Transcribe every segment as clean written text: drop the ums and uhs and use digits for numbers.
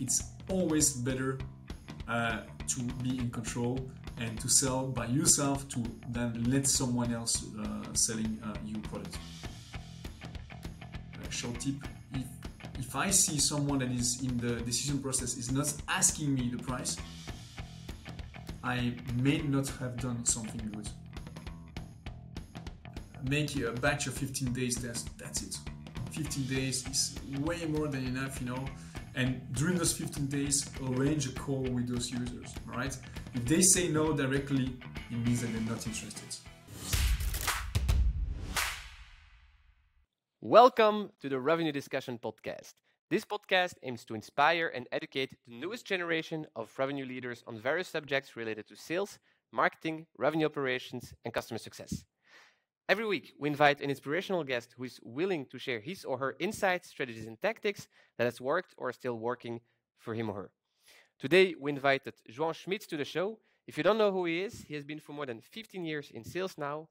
It's always better to be in control and to sell by yourself to then let someone else selling your product. Short tip: if I see someone that is in the decision process is not asking me the price, I may not have done something good. Make a batch of 15 days test. That's it. 15 days is way more than enough, And during those 15 days, arrange a call with those users, all right? If they say no directly, it means that they're not interested. Welcome to the Revenue Discussion Podcast. This podcast aims to inspire and educate the newest generation of revenue leaders on various subjects related to sales, marketing, revenue operations, and customer success. Every week, we invite an inspirational guest who is willing to share his or her insights, strategies, and tactics that has worked or are still working for him or her. Today, we invited Juan Schmitz to the show. If you don't know who he has been for more than 15 years in sales now.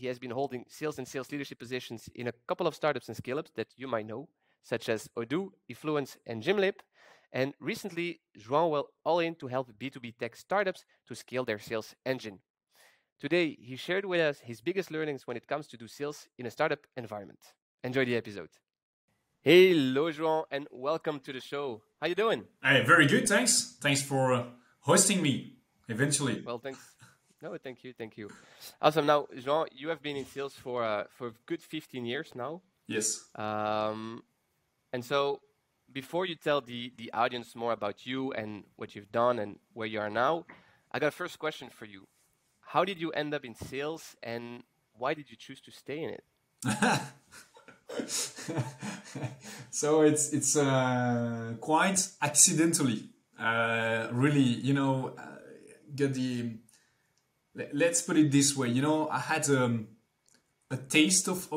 He has been holding sales and sales leadership positions in a couple of startups and scale-ups that you might know, such as Odoo, Effluence, and Gymlib. And recently, Juan went all in to help B2B tech startups to scale their sales engine. Today, he shared with us his biggest learnings when it comes to do sales in a startup environment. Enjoy the episode. Hello, Juan, and welcome to the show. How you doing? Hey, very good, thanks. Thanks for hosting me, eventually. Well, thanks. No, thank you. Awesome. Now, Juan, you have been in sales for a good 15 years now. Yes. And so, before you tell the audience more about you and what you've done and where you are now, I got a first question for you. How did you end up in sales, and why did you choose to stay in it? So it's quite accidentally. Really, get the. Let's put it this way. I had a taste of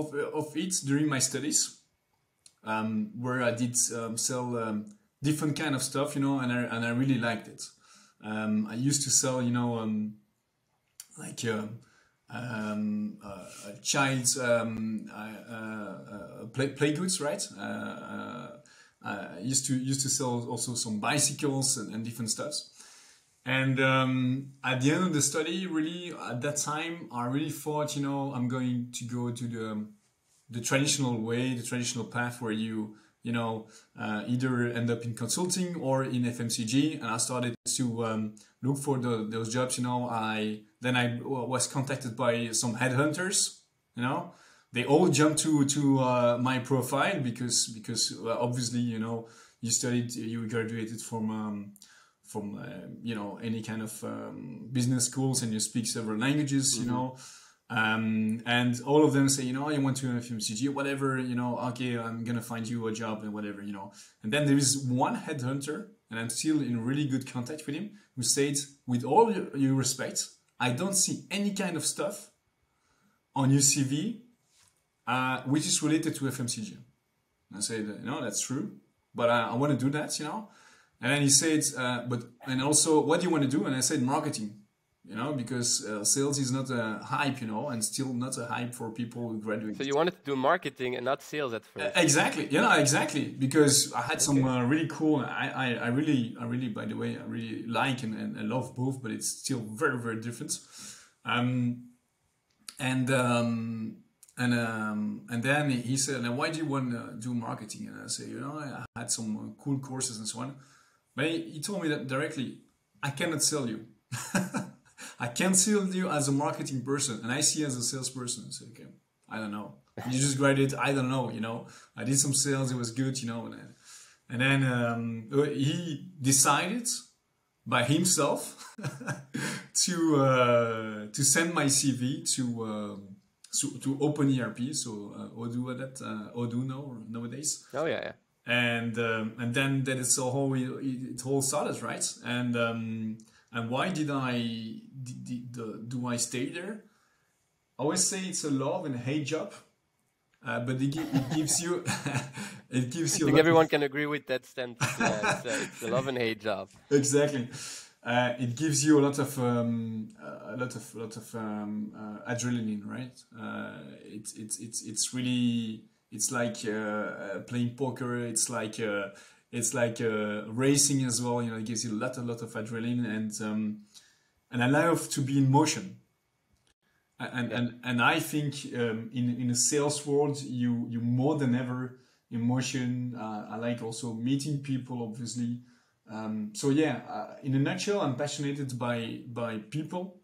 it during my studies, where I did sell different kind of stuff, and I really liked it. I used to sell, like child's play goods, right? I used to sell also some bicycles and different stuffs. And at the end of the study, really, at that time, I really thought, I'm going to go to the traditional way, the traditional path where you either end up in consulting or in FMCG. And I started to look for those jobs. I was contacted by some headhunters. They all jumped to my profile because obviously you graduated from any kind of business schools and you speak several languages. And all of them say, you want to FMCG, whatever, okay, I'm going to find you a job and whatever, And then there is one headhunter, and I'm still in really good contact with him, who said, with all your respect, I don't see any kind of stuff on your CV which is related to FMCG. And I said, that's true, but I want to do that, And then he said, and also, what do you want to do? And I said, marketing. Because sales is not a hype, and still not a hype for people who graduate. So you wanted to do marketing and not sales at first? Exactly. Exactly. Because I had some really cool. I really, by the way, I really like and I love both, but it's still very, very different. And then he said, "Now, why do you want to do marketing?" And I said, I had some cool courses and so on. But he told me that directly, I cannot sell you. I can't sell you as a marketing person, and I see you as a salesperson. So, okay, I don't know. You just graduated, I don't know, I did some sales, it was good, And then he decided by himself to send my CV to Open ERP, so Odoo nowadays. Oh yeah. And then that is how it all started, right? And why do I stay there? I always say it's a love and hate job, but it gives you it gives you. I think everyone can agree with that stance. It's a love and hate job. Exactly. It gives you a lot of adrenaline, right? It's really, it's like playing poker. It's like It's like racing as well. It gives you a lot of adrenaline, and I love to be in motion. And I think in a sales world, you more than ever in motion. I like also meeting people, obviously. So yeah, in a nutshell, I'm passionate by people.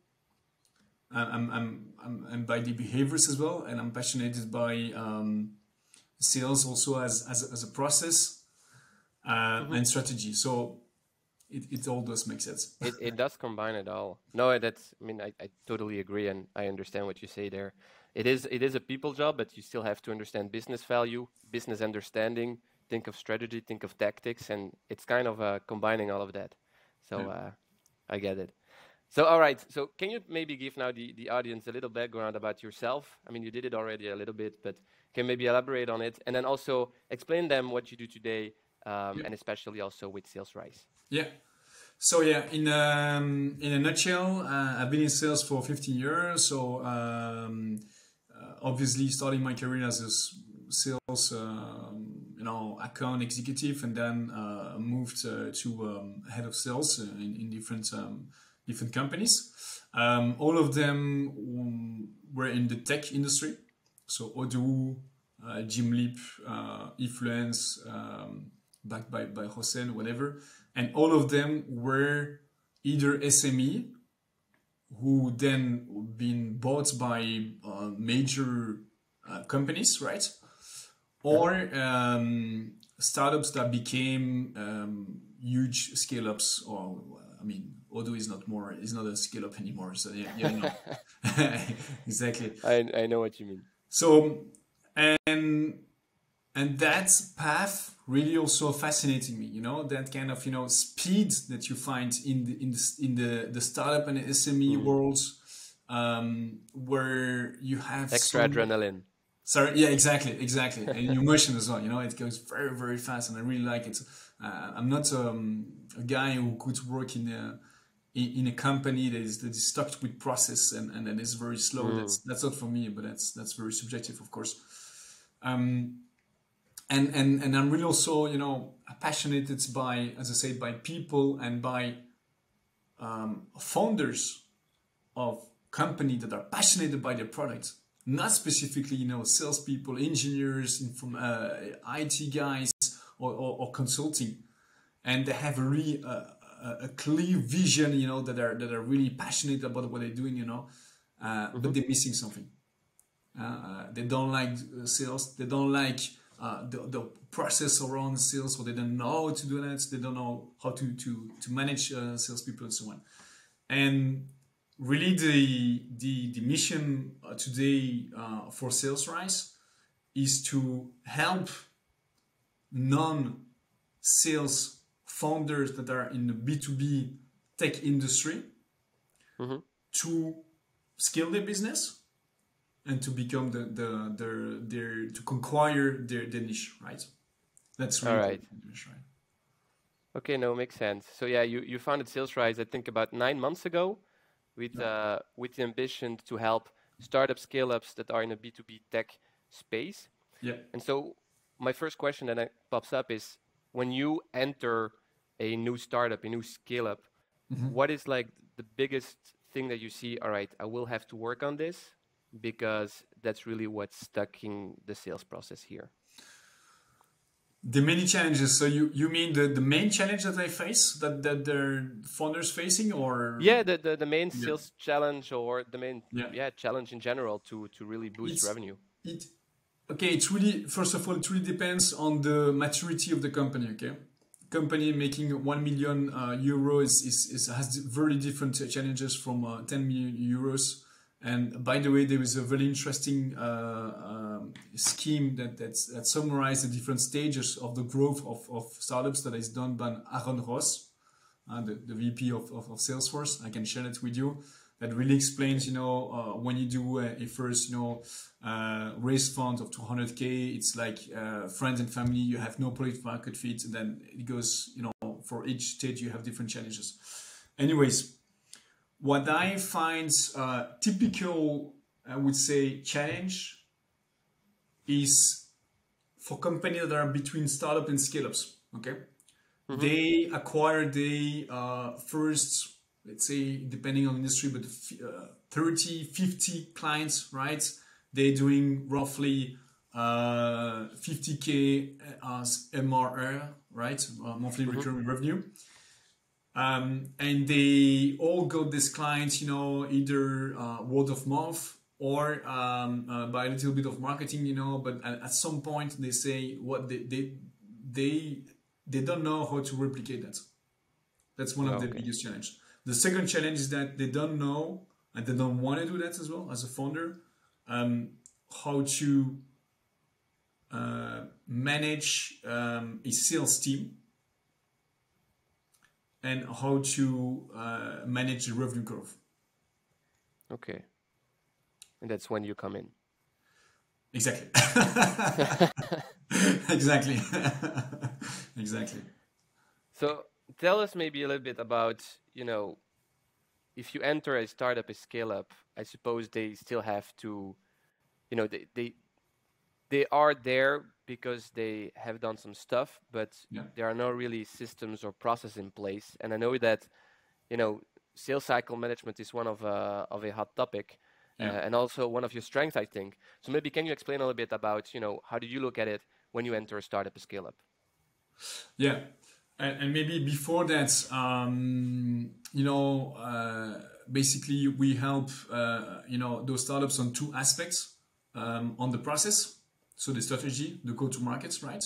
I'm by the behaviors as well, and I'm passionate by sales also as a process and strategy. So it all does make sense. It does combine it all. No, I totally agree, and I understand what you say there. It is a people job, but you still have to understand business value, business understanding, think of strategy, think of tactics, and it's kind of combining all of that. So Yeah. I get it. So all right, so can you maybe give now the audience a little background about yourself? I mean, you did it already a little bit, but can maybe elaborate on it, and then also explain them what you do today, and especially also with Sales Rise. Yeah. So yeah, in a nutshell, I've been in sales for 15 years. So obviously, starting my career as a sales, account executive, and then moved to head of sales in different companies. All of them were in the tech industry. So Odoo, Gymlib, Influence, backed by Hossein, whatever. And all of them were either SME, who then been bought by major companies, right? Or startups that became huge scale-ups. Or I mean, Odoo is not a scale-up anymore. So yeah, exactly. I know what you mean. So and that path really also fascinating me, that kind of speed that you find in the startup and the SME worlds, where you have extra adrenaline. Sorry, yeah, exactly, and emotion as well. It goes very, very fast, and I really like it. I'm not a guy who could work in a company that is stuck with process and that is very slow. That's not for me, but that's very subjective, of course. And I'm really also, passionate by, as I say, by people and by founders of company that are passionate by their product. Not specifically, salespeople, engineers, from IT guys or consulting, and they have a really a clear vision, that are really passionate about what they're doing, but they're missing something. They don't like sales. They don't like the process around sales, or they don't know how to do that. They don't know how to manage salespeople and so on. And really, the mission today for Sales Rise is to help non-sales founders that are in the B2B tech industry to scale their business and to become to conquer their niche, right? That's really all right. Niche, right? Okay, no, makes sense. So yeah, you founded Sales Rise, I think, about 9 months ago, with the ambition to help startup scale-ups that are in a B2B tech space. Yeah. And so my first question that pops up is, when you enter a new startup, a new scale-up, what is like the biggest thing that you see? All right, I will have to work on this, because that's really what's stuck in the sales process here. The many challenges. So you mean the main challenge that they face, that their founders facing, or the main sales challenge, or the main challenge in general to really boost revenue. It's really, first of all, it really depends on the maturity of the company. Okay, company making 1 million euros has very different challenges from 10 million euros. And by the way, there is a very interesting scheme that summarizes the different stages of the growth of startups that is done by Aaron Ross, the VP of Salesforce. I can share it with you. That really explains, when you do a first, raise fund of 200K, it's like friends and family, you have no product market fit, and then it goes, for each stage you have different challenges. Anyways, what I find typical, I would say, challenge is for companies that are between startup and scale-ups. Okay, They acquire the first, let's say, depending on industry, but 30, 50 clients, right? They're doing roughly 50K as MRR, right? Monthly recurring revenue. And they all got these clients, either word of mouth or by a little bit of marketing, but at some point they say what they don't know how to replicate that. That's one of the biggest challenges. The second challenge is that they don't know and they don't want to do that as well as a founder, how to manage a sales team and how to manage the revenue curve. Okay. And that's when you come in. Exactly. Exactly. Exactly. So tell us maybe a little bit about, if you enter a startup, a scale up, I suppose they still have to, they are there because they have done some stuff, but there are no really systems or process in place. And I know that, sales cycle management is one of a hot topic. And also one of your strengths, I think. So maybe can you explain a little bit about, how do you look at it when you enter a startup, a scale up? Yeah. And maybe before that, basically we help, those startups on two aspects, on the process. So the strategy, the go-to-markets, right?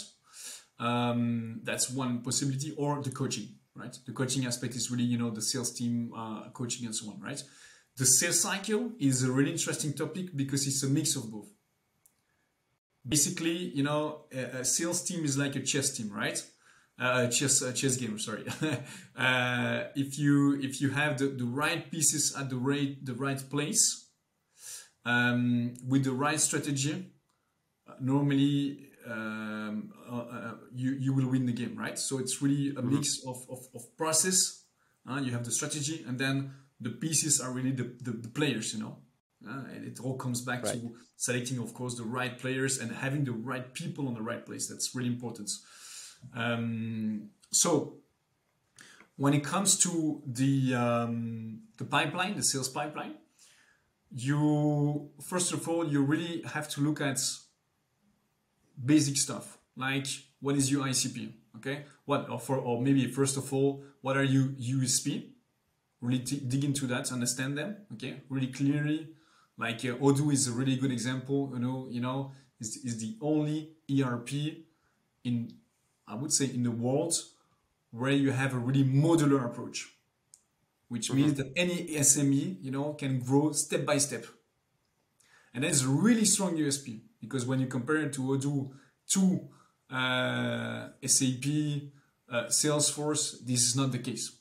That's one possibility, or the coaching, right? The coaching aspect is really, the sales team coaching and so on, right? The sales cycle is a really interesting topic because it's a mix of both. Basically, a sales team is like a chess team, right? Chess game, sorry. If you have the right pieces at the right place, with the right strategy, normally you will win the game, right? So it's really a mix of process. You have the strategy, and then the pieces are really the players, and it all comes back to selecting, of course, the right players and having the right people on the right place. That's really important. So when it comes to the pipeline, the sales pipeline, first of all, you really have to look at basic stuff like what is your ICP, okay? Or maybe first of all, what are your USP? Really dig into that, understand them, okay? Really clearly. Like Odoo is a really good example. Is the only ERP I would say in the world where you have a really modular approach, which means that any SME, can grow step by step. And that is a really strong USP because when you compare it to Odoo, to SAP, Salesforce, this is not the case.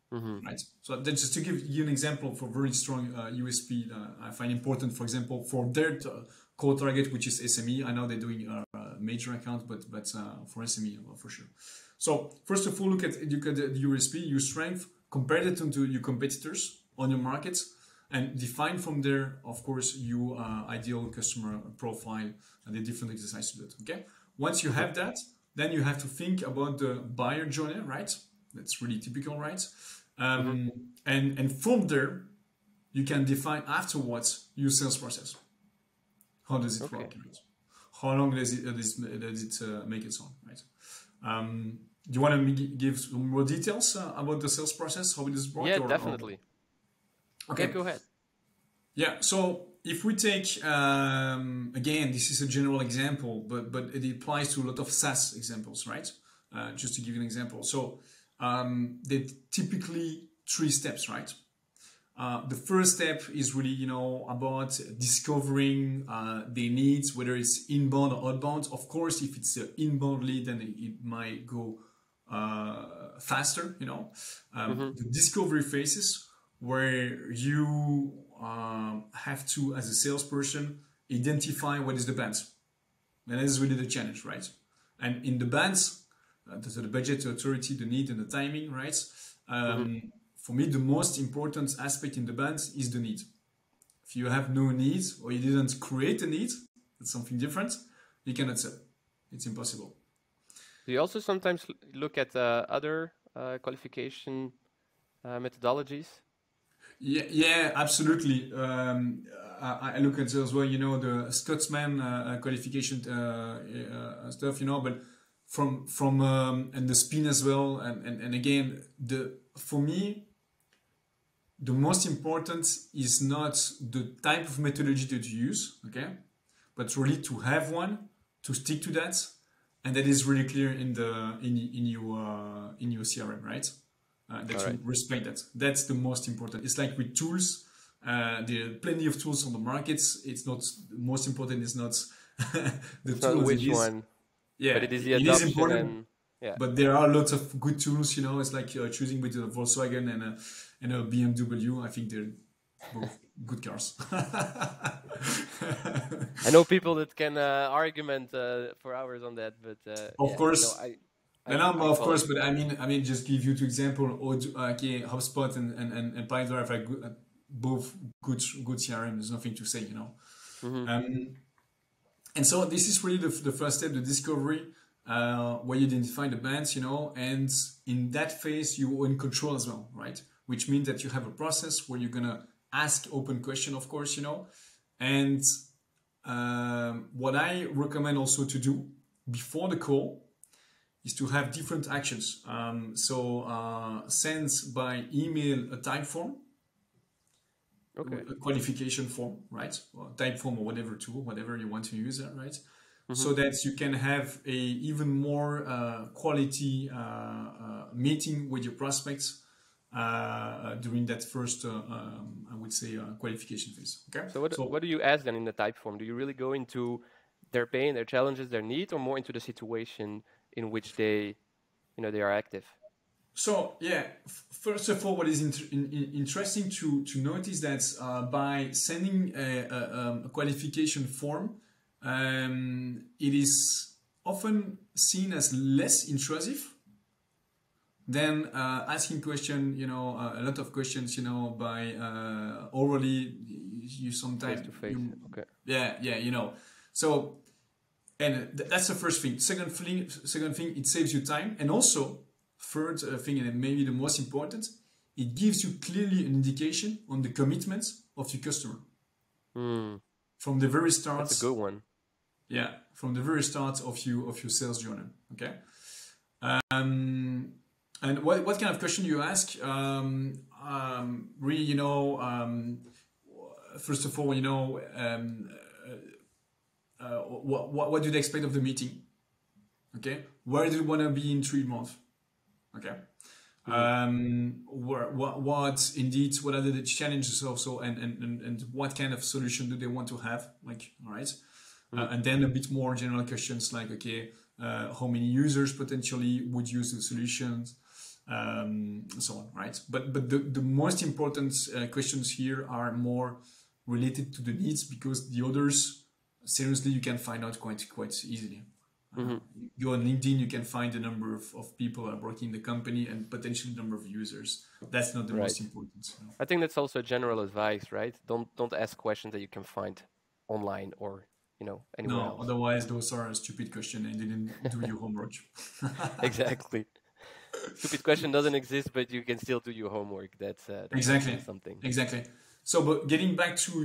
Right. So that's just to give you an example for very strong USP. I find important, for example, for their core target, which is SME. I know they're doing a major account, but for SME, for sure. So first of all, look at the USP, your strength, compare it to your competitors on your market, and define from there, of course, your ideal customer profile and the different exercises to do it. Okay. Once you have that, then you have to think about the buyer journey, right? That's really typical, right? And from there, you can define afterwards your sales process. How does it work? Right? How long does it make its own? Right? Do you want to give some more details about the sales process? How it is work? Yeah, definitely. Okay, go ahead. Yeah. So if we take again, this is a general example, but it applies to a lot of SaaS examples, right? Just to give you an example. So they're typically 3 steps, right? The first step is really, about discovering their needs, whether it's inbound or outbound. Of course, if it's an inbound lead, then it might go faster, The discovery phases where you have to, as a salesperson, identify what is the band. And that is really the challenge, right? And in the bands, the budget, the authority, the need, and the timing, right? For me, the most important aspect in the band is the need. If you have no need or you didn't create a need, that's something different, you cannot sell. It's impossible. Do you also sometimes look at other qualification methodologies? Yeah, absolutely. I look at as well, the Scotsman qualification stuff, but from and the spin as well, and again, for me, the most important is not the type of methodology that you use, okay, but really to have one, to stick to that, and that is really clear in your CRM, right? That you respect that. That's the most important. It's like with tools. There are plenty of tools on the markets. It's not the most important. Is not the It's tool not as which it is. one, Yeah, but it is the it is adoption important. and yeah. But there are lots of good tools. It's like choosing between a Volkswagen and a BMW. I think they're both good cars. I know people that can argument for hours on that, but of course. Of course, it. but I mean, just give you two example. Okay, HubSpot and PipeDrive are both good CRM. There's nothing to say, And so this is really the first step, the discovery, where you identify the bands, and in that phase you're in control as well, right? Which means that you have a process where you're gonna ask open question, of course, and what I recommend also to do before the call is to have different actions. Send by email a type form, a qualification form, right? Or type form or whatever tool, whatever you want to use, right? Mm-hmm. So that you can have a even more quality meeting with your prospects during that first, I would say, qualification phase. Okay. So what do you ask then in the type form? Do you really go into their pain, their challenges, their needs, or more into the situation in which they are active? So yeah, first of all, what is interesting to notice that by sending a qualification form, it is often seen as less intrusive than asking question. A lot of questions. By orally, you sometimes face to face. Okay. Yeah. So, and that's the first thing. Second thing, it saves you time, and also. Third thing, and maybe the most important, it gives you clearly an indication on the commitments of your customer. From the very start. That's a good one. Yeah, from the very start of your sales journey. Okay. And what kind of question you ask? Really, first of all, what do they expect of the meeting? Okay, where do you want to be in 3 months? Okay. What are the challenges also, and what kind of solution do they want to have? Like, all right. And then a bit more general questions like, okay, how many users potentially would use the solutions, so on, right? But the most important questions here are more related to the needs, because the others, seriously, you can find out quite easily. Go on LinkedIn, you can find the number of people that are working in the company and potentially the number of users. That's not the most important. I think that's also general advice, right? Don't ask questions that you can find online or anywhere else. Otherwise those are stupid questions and didn't do your homework. Exactly. Stupid question doesn't exist, but you can still do your homework. That's exactly something. Exactly. So, but getting back to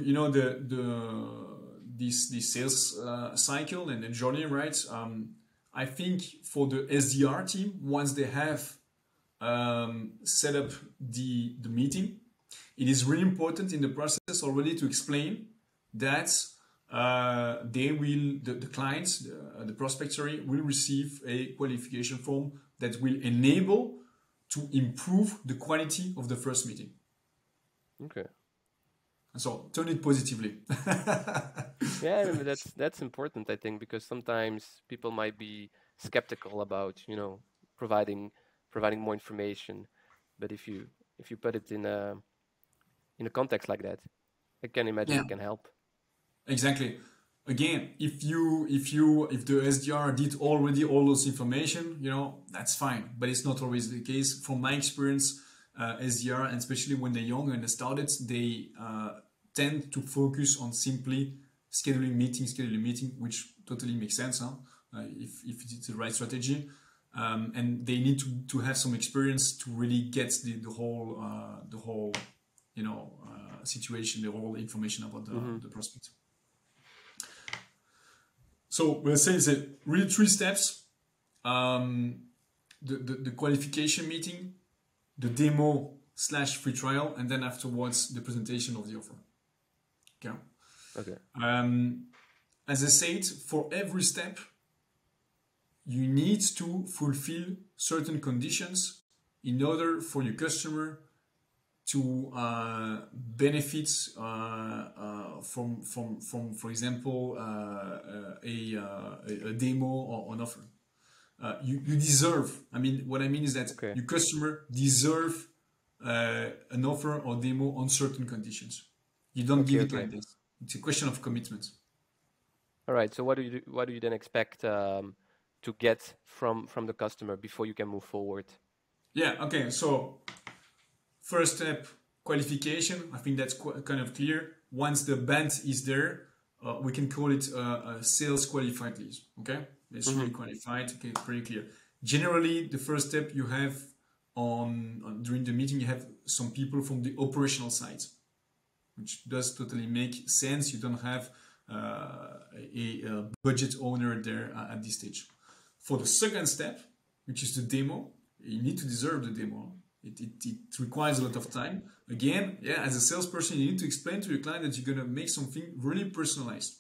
this sales cycle and the journey, right? I think for the SDR team, once they have set up the meeting, it is really important in the process already to explain that the clients, the prospect, will receive a qualification form that will enable to improve the quality of the first meeting. Okay. So turn it positively. Yeah, that's important, I think, because sometimes people might be skeptical about providing more information, but if you put it in a context like that, I can imagine it can help. Exactly. Again, if the SDR did already all those information, that's fine, but it's not always the case. From my experience, SDR, and especially when they're young and they started, they tend to focus on simply scheduling meeting, which totally makes sense, if it's the right strategy. and they need to have some experience to really get the whole situation, the whole information about the prospect. So we'll say it's really 3 steps: the qualification meeting, the demo / free trial, and then afterwards the presentation of the offer. Okay. Okay. As I said, for every step, you need to fulfill certain conditions in order for your customer to benefit from, for example, a demo or an offer. You deserve. I mean, what I mean is that your customer deserve an offer or demo on certain conditions. You don't give it like this. It's a question of commitment. All right. So what do you then expect to get from the customer before you can move forward? Yeah. Okay. So first step, qualification. I think that's kind of clear. Once the band is there, we can call it a sales qualified lead. Okay. It's really qualified. Okay, pretty clear. Generally, the first step you have during the meeting, you have some people from the operational side, which does totally make sense. You don't have a budget owner there at this stage. For the second step, which is the demo, you need to deserve the demo. It requires a lot of time. Again, as a salesperson, you need to explain to your client that you're going to make something really personalized.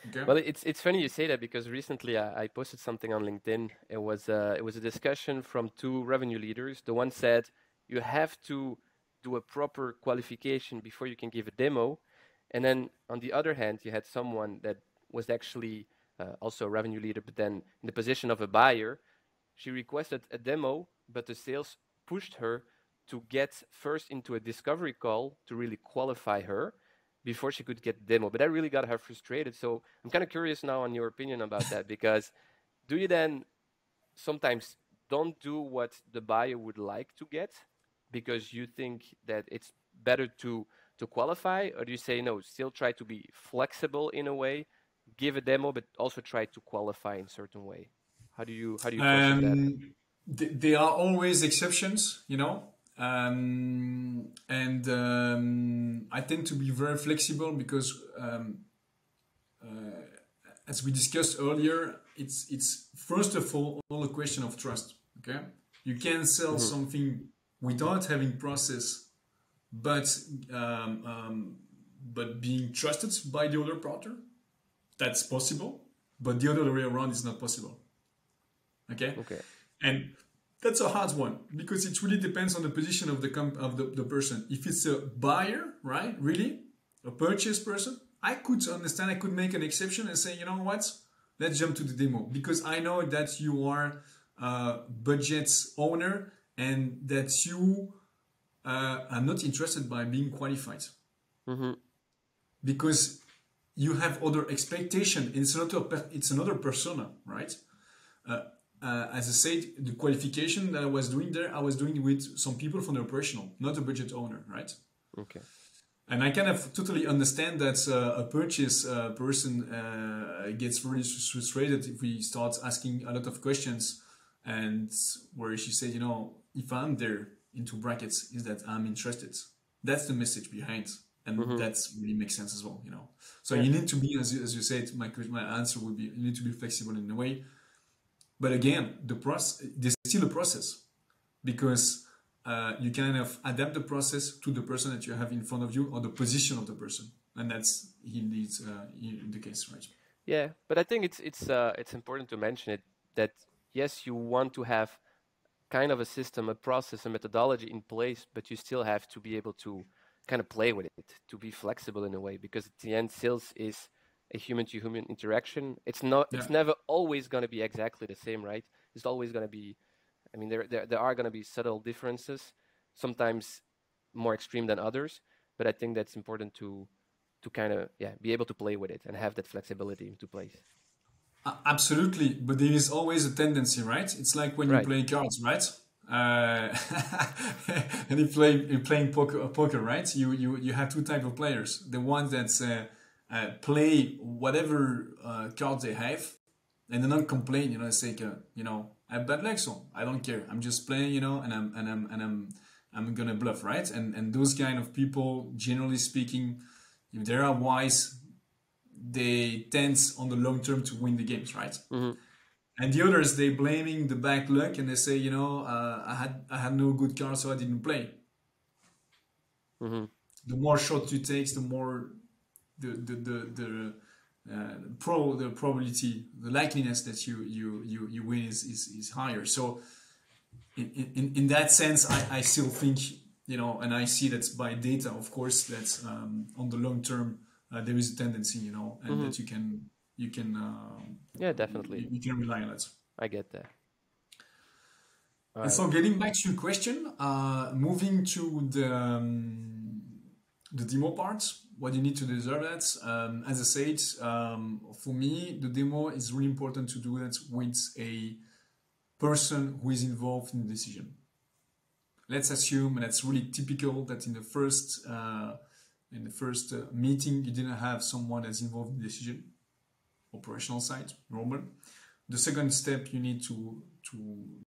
Okay. Well, it's funny you say that, because recently I posted something on LinkedIn. It was a discussion from 2 revenue leaders. The one said you have to do a proper qualification before you can give a demo, and then on the other hand, you had someone that was actually also a revenue leader, but then in the position of a buyer. She requested a demo, but the sales pushed her to get first into a discovery call to really qualify her before she could get the demo. But that really got her frustrated. So I'm kind of curious now on your opinion about that, because do you then sometimes don't do what the buyer would like to get because you think that it's better to qualify, or do you say no, still try to be flexible in a way, give a demo, but also try to qualify in a certain way? How do you process that? There are always exceptions, I tend to be very flexible because, as we discussed earlier, it's first of all a question of trust. Okay, you can sell something without having process, but being trusted by the other partner. That's possible, but the other way around is not possible. Okay. And that's a hard one because it really depends on the position of the person. If it's a buyer, right, really, a purchase person, I could understand, I could make an exception and say, you know what, let's jump to the demo because I know that you are a budget owner and that you are not interested by being qualified. Because you have other expectation. It's another persona, right? As I said, the qualification that I was doing there, I was doing with some people from the operational, not a budget owner, right? Okay. And I kind of totally understand that a purchase person gets really frustrated if we start asking a lot of questions, and where she said, if I'm there into brackets, is that I'm interested. That's the message behind, and that really makes sense as well, So you need to be, as you said, my answer would be, you need to be flexible in a way. But again, there's still a process because you kind of adapt the process to the person that you have in front of you or the position of the person, and that's indeed in the case, right? Yeah, but I think it's important to mention it that yes, you want to have kind of a system, a process, a methodology in place, but you still have to be able to kind of play with it, to be flexible in a way, because at the end, sales is a human-to-human interaction. It's never always going to be exactly the same, right? It's always going to be, I mean, there are going to be subtle differences, sometimes more extreme than others, but I think that's important to kind of, be able to play with it and have that flexibility into place. Absolutely, but there is always a tendency, right? It's like when you play cards, right? And you're playing poker, right? You have 2 types of players. The ones that play whatever cards they have, and they don't complain. Say, I have bad luck, so I don't care. I'm just playing, you know, and I'm gonna bluff, right? And those kind of people, generally speaking, if they are wise, they tend on the long term to win the games, right? Mm-hmm. And the others, they blaming the bad luck and they say, you know, I had no good card, so I didn't play. Mm-hmm. The more shots you take, the more the probability, the likeliness that you win is higher. So in that sense, I still think, you know, and I see that by data, of course, that on the long term there is a tendency, you know, and Mm-hmm. that you can Yeah, definitely. you can rely on it. I get that. All And right. so, getting back to your question, moving to the demo part, what you need to deserve that. As I said, for me, the demo is really important to do that with a person who is involved in the decision. Let's assume, and that's really typical, that in the first meeting, you didn't have someone that's involved in the decision, operational side, normal. The second step, you need to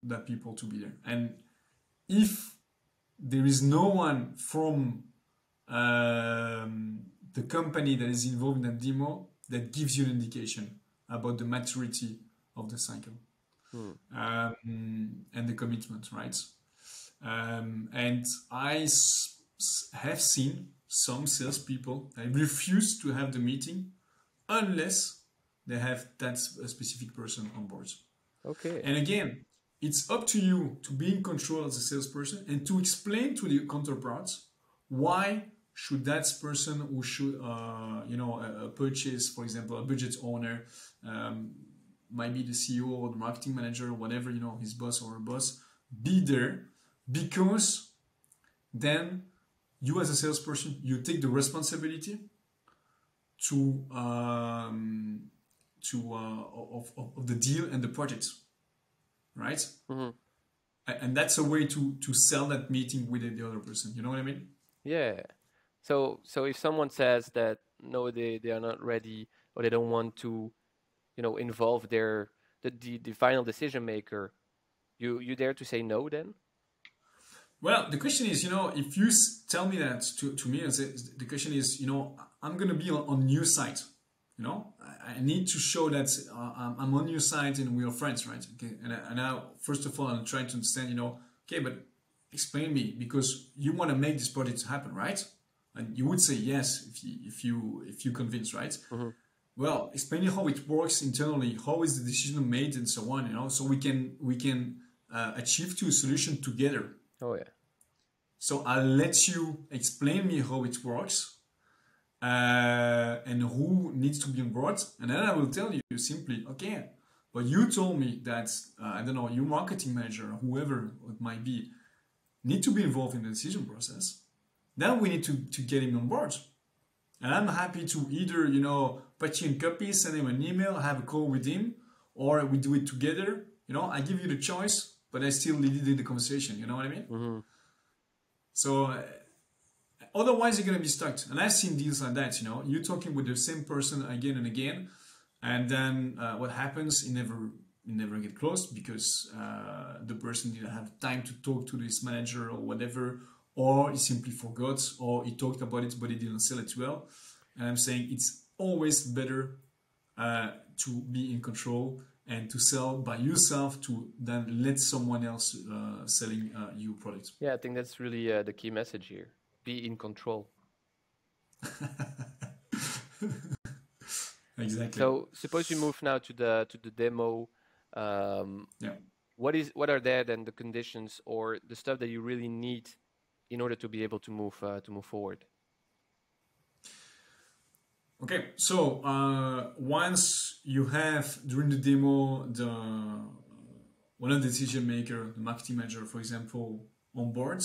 that people to be there. And if there is no one from the company that is involved in that demo, that gives you an indication about the maturity of the cycle and the commitment, right? And I have seen some salespeople that refuse to have the meeting unless they have that specific person on board. Okay. And again, it's up to you to be in control as a salesperson and to explain to the counterparts why should that person who should, purchase, for example, a budget owner, might be the CEO or the marketing manager or whatever, you know, his boss or her boss, be there, because then you as a salesperson, you take the responsibility to of the deal and the project, right? Mm-hmm. And that's a way to sell that meeting with the other person. You know what I mean? Yeah. So if someone says that no, they are not ready, or they don't want to, involve the final decision maker, you dare to say no then? Well, the question is, you know, if you tell me that to me, the question is, you know, I'm going to be on your side. You know, I need to show that I'm on your side and we are friends, right? Okay, and now, first of all, I'm trying to understand, you know, okay, but explain me, because you want to make this project happen, right? And you would say yes if you convince, right? Mm-hmm. Well, explain how it works internally, how is the decision made, and so on, you know, so we can achieve to a solution together. Oh yeah. So I'll let you explain me how it works and who needs to be on board, and then I will tell you simply, okay, but you told me that I don't know, your marketing manager, whoever it might be, need to be involved in the decision process. Then we need to get him on board, and I'm happy to either, you know, put you in copy, send him an email, have a call with him, or we do it together. You know, I give you the choice, but I still lead the conversation. You know what I mean? Mm-hmm. So otherwise, you're going to be stuck. And I've seen deals like that, you know, you're talking with the same person again and again. And then what happens, it never get closed, because the person didn't have time to talk to this manager or whatever, or he simply forgot, or he talked about it, but he didn't sell it well. And I'm saying it's always better to be in control and to sell by yourself to then let someone else selling your product. Yeah, I think that's really the key message here. Be in control. Exactly. So suppose you move now to the demo. Yeah. What are there then the conditions or the stuff that you really need in order to be able to move forward? Okay, so once you have during the demo one of the decision maker, the marketing manager, for example, on board,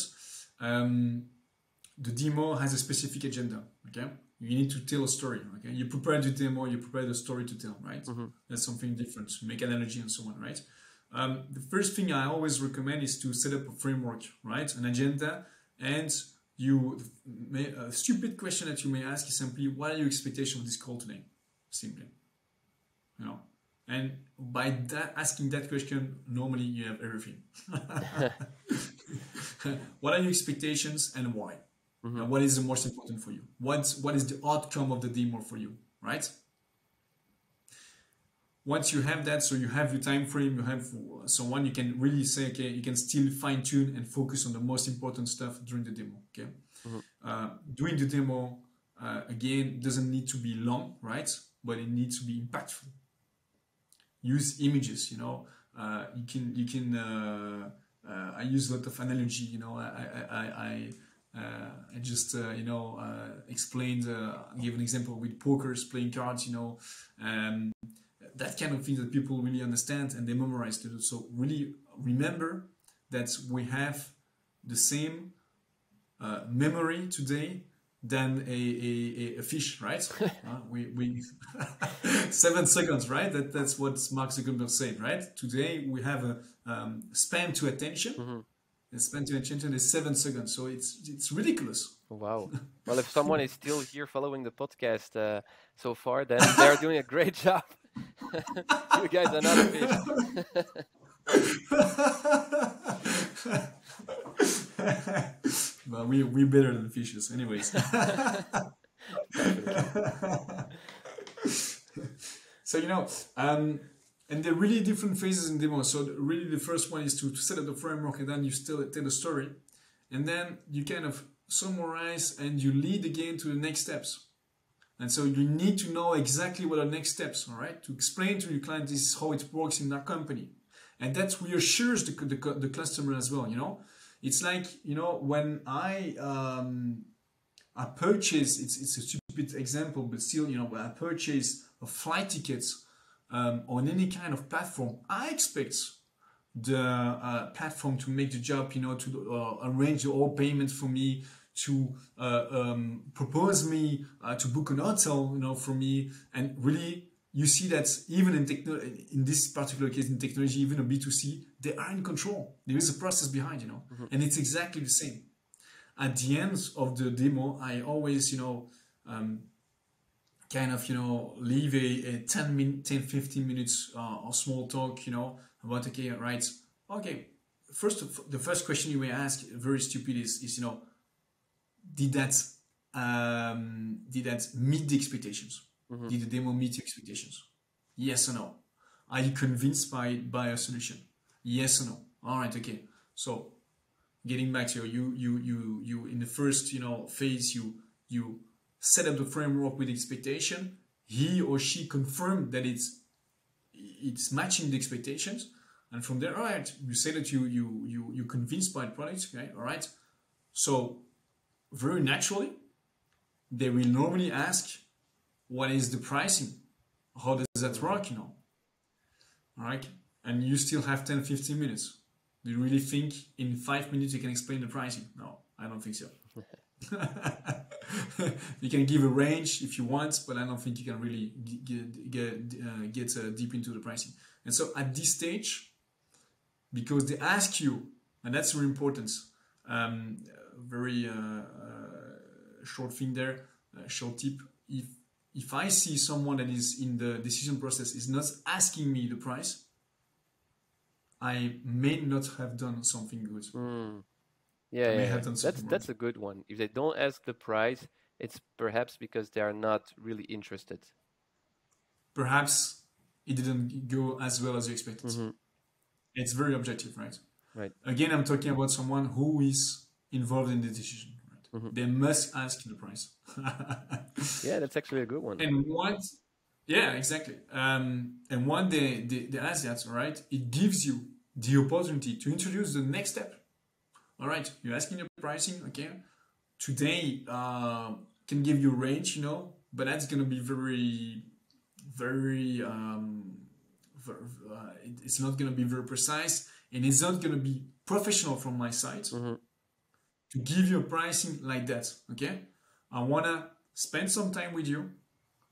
the demo has a specific agenda. Okay, you need to tell a story. Okay, you prepare the demo, you prepare the story to tell. Right, that's something different. Make an analogy and so on. Right. The first thing I always recommend is to set up a framework, right, an agenda, and a stupid question that you may ask is simply, what are your expectations of this call today? Simply, you know, And by that, asking that question, normally you have everything. What are your expectations and why? And what is the most important for you? What is the outcome of the demo for you, right? Once you have that, so you have your time frame, you have someone, you can really say, okay, you can still fine tune and focus on the most important stuff during the demo. Okay, doing the demo again doesn't need to be long, right? But it needs to be impactful. Use images, you know. You can. I use a lot of analogy, you know. I just explained, give an example with pokers, playing cards, you know. That kind of thing that people really understand and they memorize to do. So really remember that we have the same memory today than a fish, right? We 7 seconds, right? That's what Mark Zuckerberg said, right? Today we have a span to attention. The span to attention is 7 seconds, so it's ridiculous. Wow. Well, if someone is still here following the podcast so far, then they're doing a great job. You guys are not a fish. But we're better than fishes, anyways. So, you know, and there are really different phases in demo. So really the first one is to set up the framework, and then you still tell the story. And then you kind of summarize and you lead again to the next steps. And so you need to know exactly what are next steps, all right? To explain to your client this is how it works in our company. And that reassures the customer as well, you know? It's like, you know, when I purchase, it's a stupid example, but still, you know, when I purchase a flight tickets on any kind of platform, I expect the platform to make the job, you know, to arrange the all payments for me, to propose me to book an hotel, you know, for me. And really, you see that even in this particular case in technology, even a B2C, they are in control. There is a process behind, you know, and it's exactly the same. At the end of the demo, I always, you know, kind of, you know, leave a 10-15 minutes of small talk, you know, about, okay, right, okay. The first question you may ask, very stupid, is you know, did that meet the expectations? Did the demo meet your expectations? Yes or no? Are you convinced by a solution? Yes or no? All right, okay. So getting back to you in the first, you know, phase, you set up the framework with expectation. He or she confirmed that it's matching the expectations, and from there, all right, you say that you convinced by the product, okay, all right. So very naturally, they will normally ask, what is the pricing? How does that work, you know? All right, and you still have 10-15 minutes. Do you really think in 5 minutes you can explain the pricing? No, I don't think so. You can give a range if you want, but I don't think you can really get deep into the pricing. And so at this stage, because they ask you, and that's very important, very short thing there, short tip. If I see someone that is in the decision process is not asking me the price, I may not have done something good. Yeah. That's a good one. If they don't ask the price, it's perhaps because they are not really interested. Perhaps it didn't go as well as you expected. It's very objective, right? Right. Again, I'm talking about someone who is involved in the decision. Right? They must ask the price. Yeah, that's actually a good one. And once, yeah, exactly. And when they ask that, all right, it gives you the opportunity to introduce the next step. All right, you're asking your pricing, okay? Today can give you a range, you know, but that's going to be very, it's not going to be very precise, and it's not going to be professional from my side to give you a pricing like that, okay? I want to spend some time with you,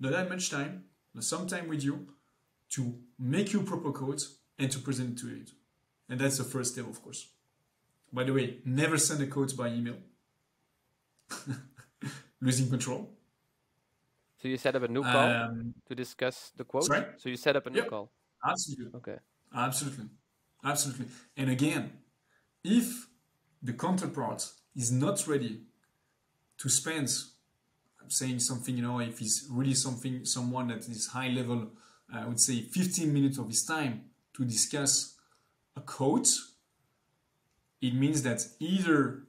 not that much time, but some time with you to make you proper quotes and to present to it. And that's the first step, of course. By the way, never send a quote by email. Losing control. So you set up a new call to discuss the quote? Sorry? So you set up a new call? Absolutely. Okay. Absolutely. Absolutely. And again, if the counterpart is not ready to spend, I'm saying something, if he's really someone that is high level, I would say 15 minutes of his time to discuss a quote, it means that either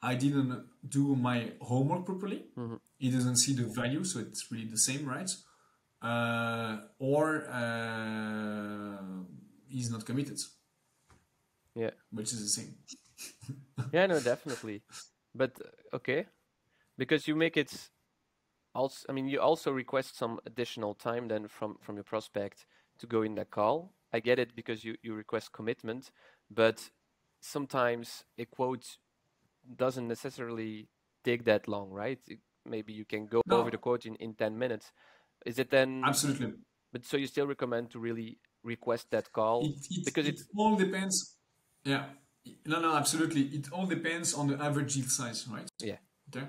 I didn't do my homework properly, he doesn't see the value, so it's really the same, right? Or he's not committed, Yeah. which is the same. Yeah, no, definitely. But okay, because you make it also, I mean, you also request some additional time then from your prospect to go in that call. I get it because you request commitment, but sometimes a quote doesn't necessarily take that long, right? Maybe you can go over the No, quote in 10 minutes. Is it then, absolutely. but so you still recommend to really request that call because It it's, all depends. Yeah. No, absolutely. It all depends on the average deal size, right? yeah. Okay.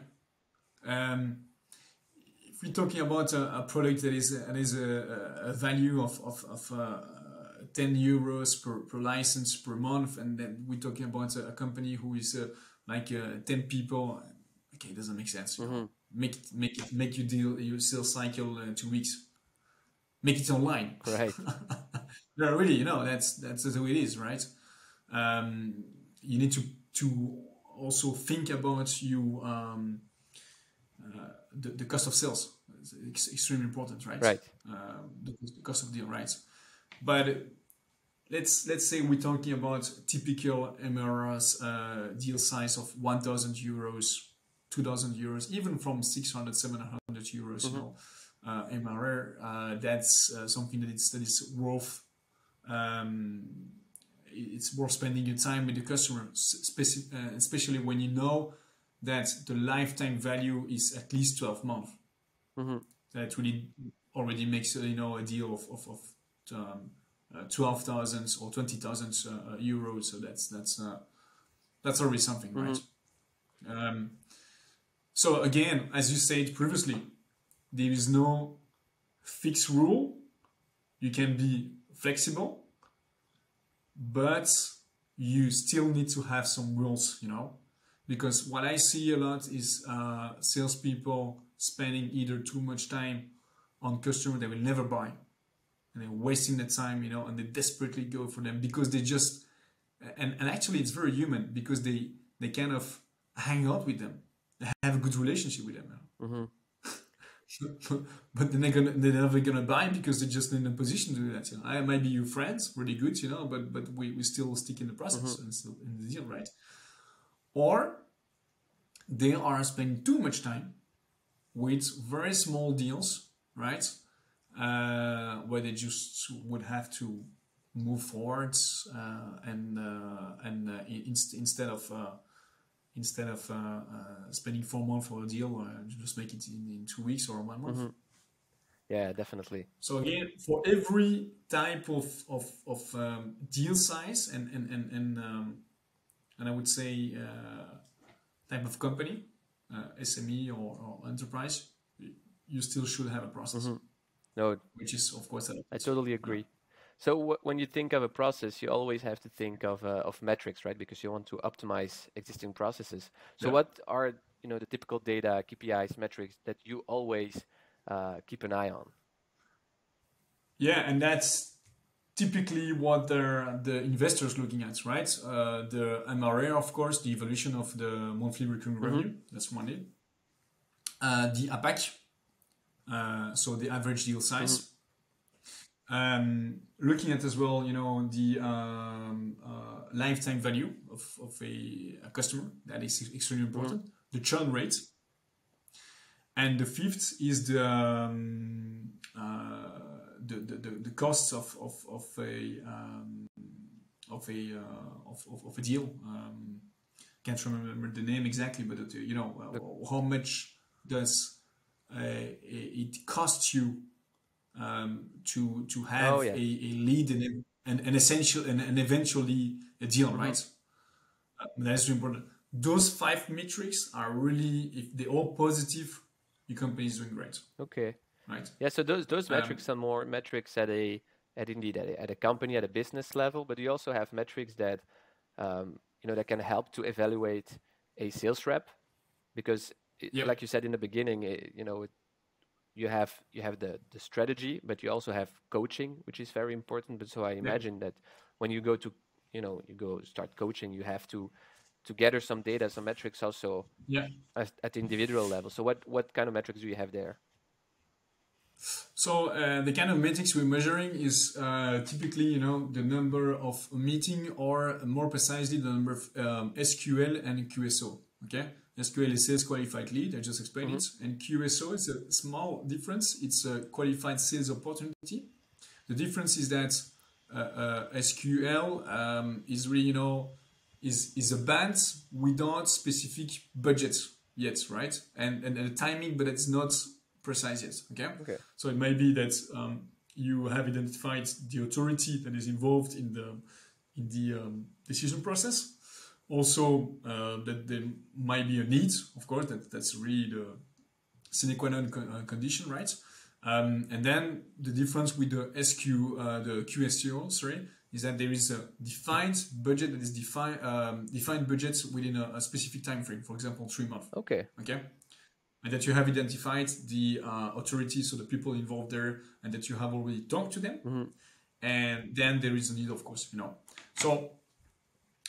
Um, if we're talking about a product that is a value of 10 euros per license per month, and then we're talking about a company who is like 10 people, okay, it doesn't make sense. Make your sales cycle 2 weeks. Make it online. Right. No, really, that's the way it is, right? You need to also think about the cost of sales. It's extremely important, right? Right. The cost of deal, right? But let's say we're talking about typical MRR's deal size of 1,000 euros, 2,000 euros, even from 600, 700 euros, MRR. That's something that is worth. It's worth spending your time with the customer, especially when you know that the lifetime value is at least 12 months. That really already makes a deal of 12,000 or 20,000 euros. So that's already something, right? So again, as you said previously, there is no fixed rule. You can be flexible, but you still need to have some rules, because what I see a lot is salespeople spending either too much time on customers they will never buy, and they're wasting the time, and they desperately go for them because they just, and actually it's very human because they kind of hang out with them, they have a good relationship with them. But they're never gonna buy because they're just in a position to do that. I might be your friends, really good, but we still stick in the process and still in the deal, right? Or they are spending too much time with very small deals, right? Where they just would have to move forward instead of spending 4 months for a deal, just make it in 2 weeks or 1 month. Yeah, definitely. So again, for every type of deal size and I would say type of company, SME or enterprise, you still should have a process. No, which is of course I totally agree. So when you think of a process, you always have to think of metrics, right? Because you want to optimize existing processes. So what are the typical data, KPIs, metrics that you always keep an eye on? Yeah, and that's typically what the investors looking at, right? The MRR, of course, the evolution of the monthly recurring revenue. That's one thing. The APAC, so the average deal size. Looking at as well, the lifetime value of a customer, that is extremely important. The churn rate, and the fifth is the costs of a deal. Can't remember the name exactly, but how much does it cost you to have a lead and essential and eventually a deal, right? That's really important. Those 5 metrics are really, if they're all positive, your company is doing great. Okay. Right. Yeah. So those metrics are more metrics at a at a company, at a business level, but you also have metrics that that can help to evaluate a sales rep, because Yep. like you said in the beginning, you have the strategy, but you also have coaching, which is very important. But so I Yep. imagine that when you go to you go start coaching, you have to gather some data, some metrics also Yeah. at the individual level. So what kind of metrics do you have there? So the kind of metrics we're measuring is typically, the number of meeting, or more precisely, the number of SQL and QSO. Okay, SQL is sales qualified lead. I just explained it, and QSO is a small difference. It's a qualified sales opportunity. The difference is that SQL is really, is a band without specific budget yet, right? And a timing, but it's not precise yet. Okay. So it may be that you have identified the authority that is involved in the decision process. Also, that there might be a need, of course. That's really the sine qua non condition, right? And then the difference with the the QSO, is that there is a defined budget that is defined budgets within a specific time frame. For example, 3 months. Okay. And that you have identified the authorities, so the people involved there, and that you have already talked to them. And then there is a need, of course, So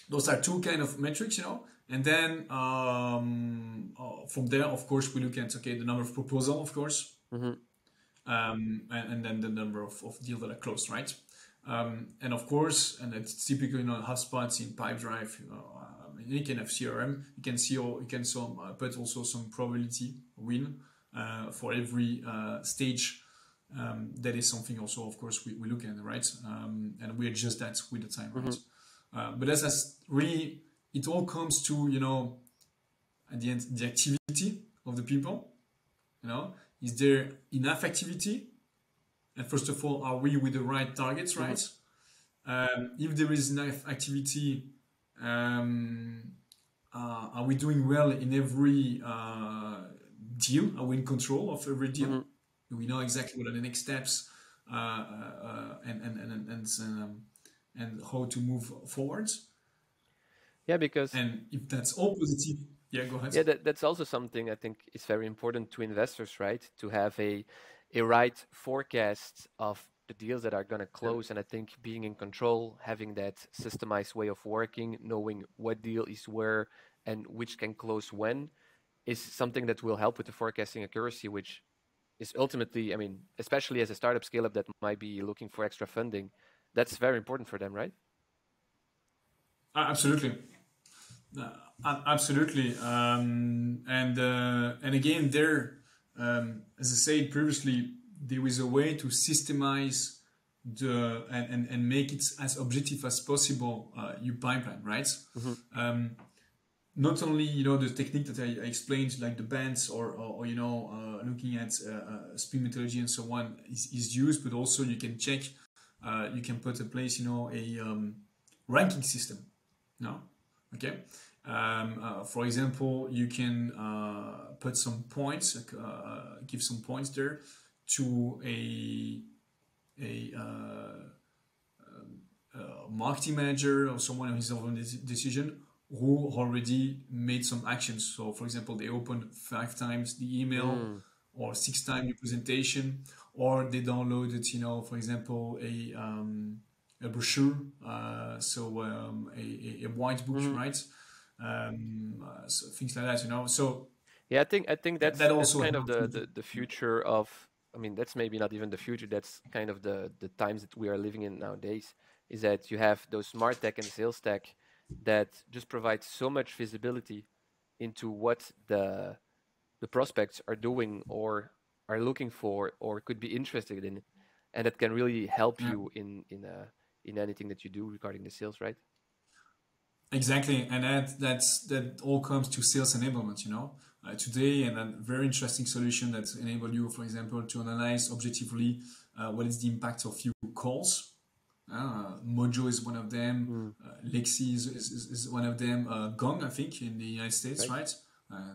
those are two kind of metrics, And then from there, of course, we look at, the number of proposal, of course. And then the number of deals that are closed, right? And of course, and it's typically HubSpot, in Pipedrive, any kind of CRM, you can see, or you can put also some probability win for every stage. That is something also, of course, we look at, right? And we adjust that with the time, right? But that's really, it all comes to, at the end, the activity of the people, Is there enough activity? And first of all, are we with the right targets, right? If there is enough activity, are we doing well in every deal? Are we in control of every deal? Do we know exactly what are the next steps and how to move forward? Yeah, because and if that's all positive, yeah, go ahead. Yeah, that's also something I think is very important to investors, right? To have a right forecast of the deals that are going to close. And I think being in control, having that systemized way of working, knowing what deal is where and which can close when, is something that will help with the forecasting accuracy, which is ultimately, especially as a startup scale-up that might be looking for extra funding, that's very important for them, right? Absolutely. Absolutely. And again, there, as I said previously, there is a way to systemize and make it as objective as possible, your pipeline, right? Not only, the technique that I explained, like the bands or looking at spin methodology and so on is used, but also you can check, you can put in place, a ranking system. No? Okay. For example, you can put some points, give some points there to a marketing manager or someone who is on this decision who already made some actions. So, for example, they opened 5 times the email or 6 times the presentation, or they downloaded, for example, a brochure, so a white book, right? So things like that, So yeah, I think that's also kind of the future of. That's maybe not even the future. That's kind of the times that we are living in nowadays. Is that you have those smart tech and sales tech that just provide so much visibility into what the prospects are doing or are looking for or could be interested in, and that can really help you in anything that you do regarding the sales, right? Exactly, and that all comes to sales enablement. Today, and a very interesting solution that enable you, for example, to analyze objectively what is the impact of few calls. Mojo is one of them. Lexi is one of them. Gong, I think, in the United States, right?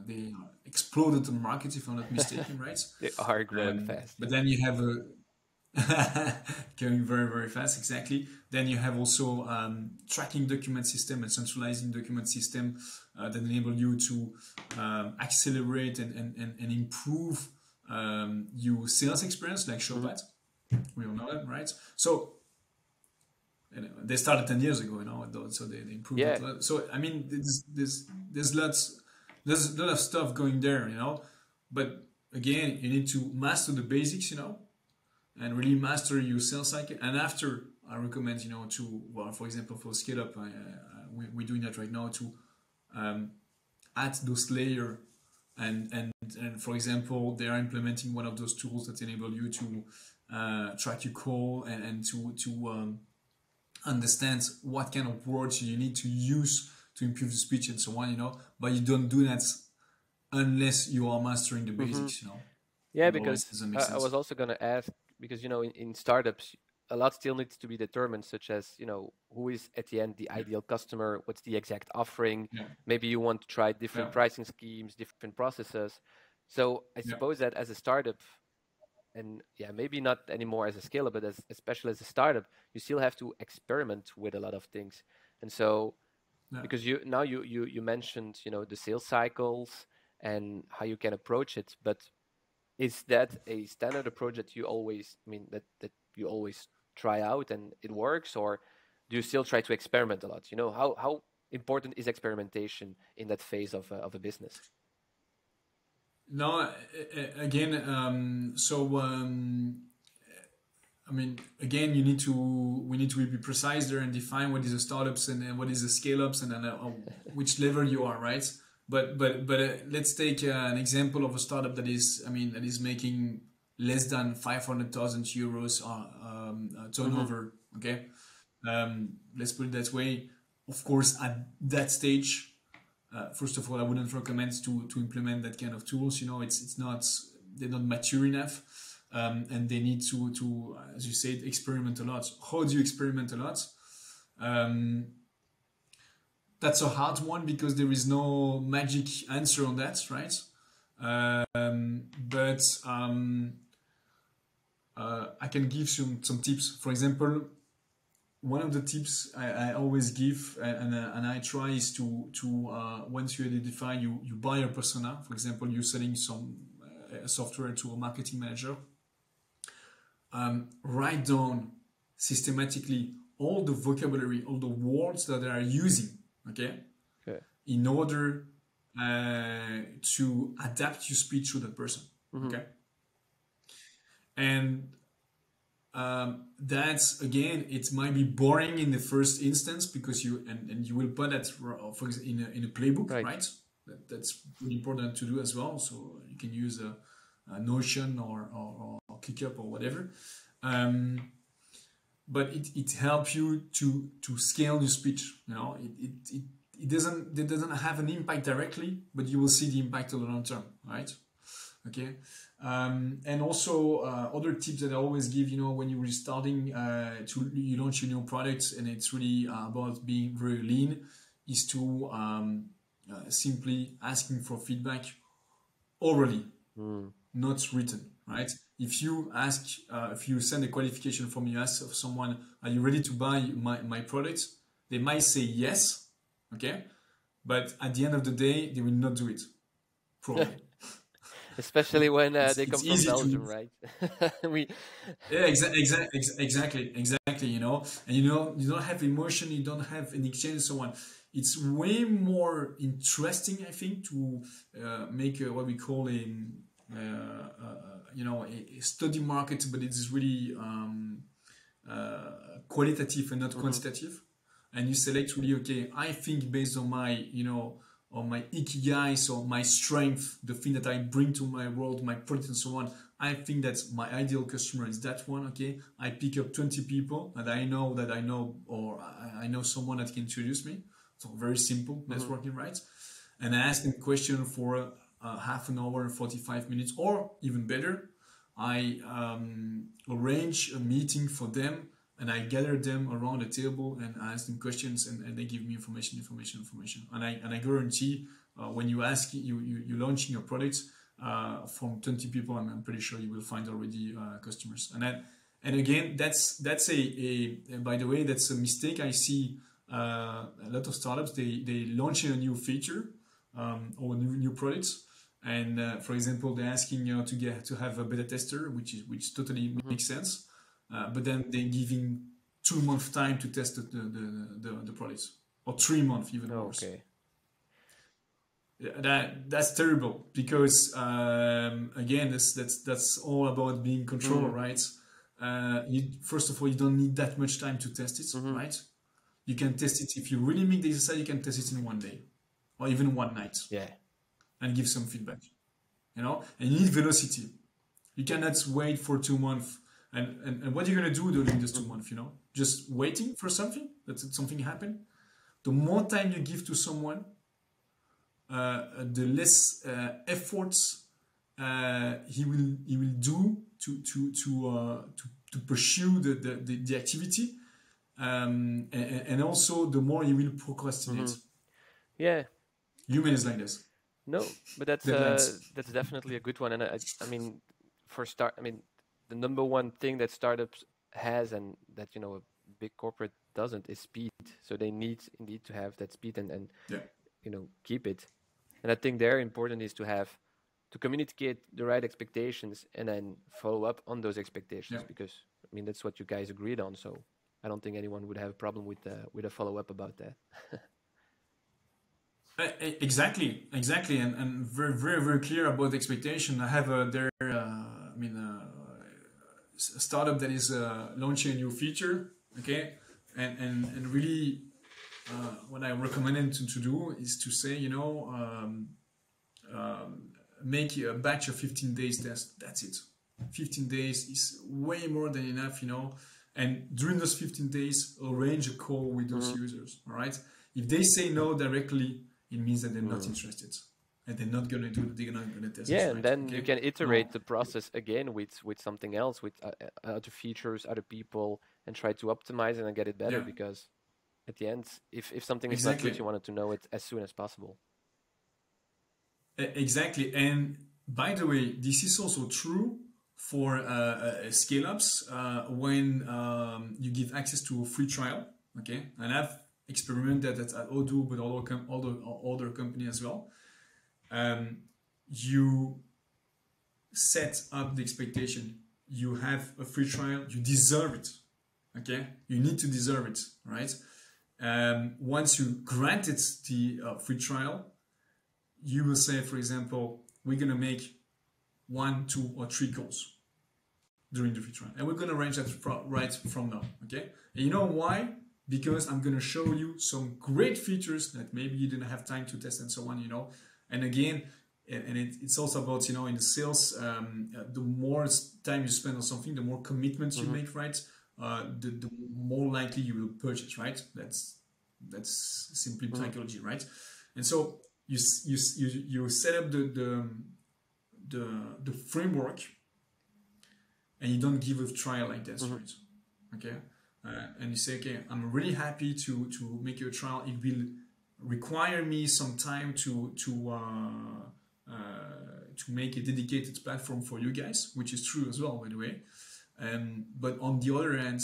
They exploded the market, if I'm not mistaken, right? They are growing fast. But then you have Going very, very fast, exactly. Then you have also tracking document system and centralizing document system that enable you to accelerate and improve your sales experience, like Showpad. We all know that, right? So they started 10 years ago, so they improved Yeah. it a lot. So I mean, there's a lot of stuff going there, but again, you need to master the basics, and really master your sales cycle. And after, I recommend, for example, for scale up, we're doing that right now to add those layer, and for example, they are implementing one of those tools that enable you to track your call and to understand what kind of words you need to use to improve the speech and so on, but you don't do that unless you are mastering the basics, Yeah, otherwise it because doesn't make I was sense. also going to ask, because in startups, a lot still needs to be determined, such as who is at the end the Yeah, ideal customer, what's the exact offering. yeah, Maybe you want to try yeah, different pricing schemes, different processes. So I yeah. suppose that as a startup, and yeah, maybe not anymore as a scale up, but especially as a startup, you still have to experiment with a lot of things. And so Yeah. because you mentioned the sales cycles and how you can approach it, but is that a standard approach that you always, that you always try out and it works, or do you still try to experiment a lot? How important is experimentation in that phase of a business? No, again, I mean, again, we need to be precise there and define what is a startups and what is a scale ups and which level you are, right? But let's take an example of a startup that is, that is making less than 500,000 euros turnover. Okay, let's put it that way. Of course, at that stage, first of all, I wouldn't recommend to implement that kind of tools. It's not, they're not mature enough, and they need to as you said, experiment a lot. How do you experiment a lot? Um, that's a hard one because there is no magic answer on that, right? But I can give some tips. For example, one of the tips I always give and I try is to once you identify, you buy a persona. For example, you're selling some software to a marketing manager. Write down systematically all the vocabulary, all the words that they are using, okay, Okay. in order to adapt your speech to that person, okay, and that's, again, it might be boring in the first instance because and you will put that for example in a playbook, Right. right? That's really important to do as well. So you can use a Notion or ClickUp or whatever, but it helps you to scale your speech. It doesn't have an impact directly, but you will see the impact on the long term, right? Okay. And also other tips that I always give, when you're starting you launch a new product and it's really about being very lean, is to simply asking for feedback orally, not written, right? If you send a qualification form, you ask of someone, are you ready to buy my product? They might say yes, okay? But at the end of the day, they will not do it, probably. Especially when they It's come from easy Belgium, to, right? we yeah, exactly, and you don't have emotion, you don't have an exchange and so on. It's way more interesting, I think, to make what we call a study market, but it's really qualitative and not quantitative. And you select really, okay, I think based on my on my ikigai, so my strength, the thing that I bring to my world, my product and so on, I think that my ideal customer is that one. Okay, I pick up 20 people that I know, or I know someone that can introduce me. So very simple networking, right? And I ask them question for half an hour, 45 minutes, or even better, I arrange a meeting for them and I gather them around the table and ask them questions, and they give me information. And I guarantee when you ask you're launching your product from 20 people, I'm pretty sure you will find already customers. And And again, that's by the way, that's a mistake I see. A lot of startups, they launch a new feature or new products, and for example, they're asking you to have a beta tester, which totally makes sense, but then they're giving 2 months time to test the products, or 3 months even worse. Okay. That's terrible, because again, that's all about being controller, right? First of all, you don't need that much time to test it, right? You can test it, if you really make the exercise, you can test it in one day or even one night. Yeah. And give some feedback, and you need velocity. You cannot wait for 2 months. And what are you going to do during those 2 months, just waiting for something, that something happen. The more time you give to someone, the less efforts he will do to pursue the activity, and also the more he will procrastinate. Yeah. Human is like this. No, but that's definitely a good one. And I mean, the number one thing that startups has, and that a big corporate doesn't, is speed. So they need indeed to have that speed and keep it. And I think there important is to communicate the right expectations and then follow up on those expectations, because that's what you guys agreed on. So I don't think anyone would have a problem with a follow up about that. Exactly, and very, very, very clear about the expectation. I have a startup that is launching a new feature, okay, and really, what I recommend to do is to say, make a batch of 15 days test. That's it. 15 days is way more than enough, and during those 15 days, arrange a call with those users. All right, if they say no directly, it means that they're not interested, and they're not going to test. Yeah, and then you can iterate the process again with something else, with other features, other people, and try to optimize it and get it better. Because at the end, if something is not good, you wanted to know it as soon as possible. Exactly, and by the way, this is also true for scale-ups when you give access to a free trial. Okay, and I've experimented that at Odoo, but other company as well. You set up the expectation. You have a free trial. You deserve it. Okay, you need to deserve it, right? Once you granted the free trial, you will say, for example, we're gonna make 1, 2, or 3 calls during the free trial, and we're gonna arrange that right from now. Okay, and you know why? Because I'm going to show you some great features that maybe you didn't have time to test and so on, And again, it's also about, in the sales, the more time you spend on something, the more commitments you make, right? The more likely you will purchase, right? That's simply psychology, right? And so you set up the framework, and you don't give a trial like this, right? Okay. And you say, okay, I'm really happy to make you a trial. It will require me some time to make a dedicated platform for you guys, which is true as well, by the way. But on the other hand,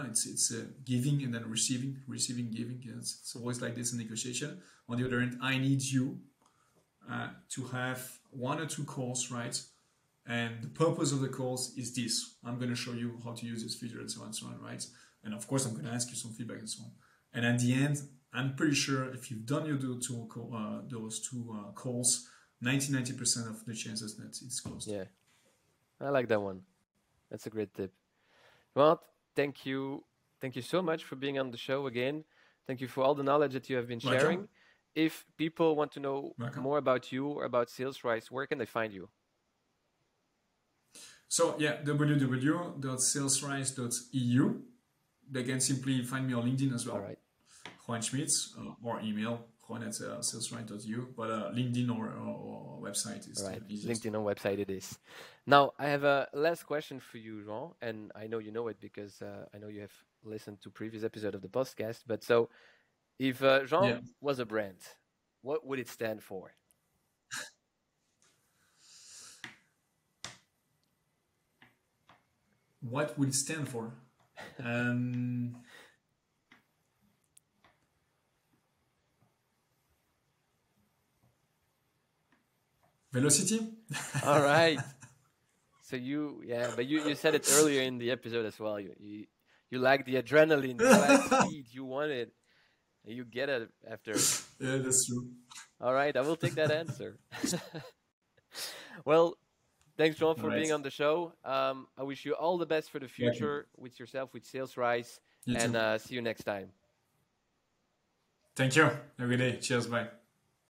it's giving and then receiving, giving. It's always like this in negotiation. On the other hand, I need you to have 1 or 2 calls, right? And the purpose of the calls is this. I'm going to show you how to use this feature and so on, right? And of course, I'm going to ask you some feedback and so on. And at the end, I'm pretty sure if you've done those 2 calls, 90% of the chances that it's closed. Yeah, I like that one. That's a great tip. Well, thank you so much for being on the show again. Thank you for all the knowledge that you have been sharing. Welcome. If people want to know more about you or about SalesRise, where can they find you? So yeah, www.salesrise.eu. They can simply find me on LinkedIn as well. All right. Juan Schmitz, or email juan@salesrise.eu. But LinkedIn or website is the easiest. LinkedIn or website it is. Now, I have a last question for you, Jean, and I know you know it because I know you have listened to previous episode of the podcast. But so, if Jean was a brand, what would it stand for? What will it stand for? Velocity. All right. So but you said it earlier in the episode as well. You like the adrenaline, you like speed, you want it, and you get it after. Yeah, that's true. All right, I will take that answer. Well, thanks, John, for All right. being on the show. I wish you all the best for the future with yourself, with Sales Rise, You and too. see you next time. Thank you. Have a good day. Cheers. Bye.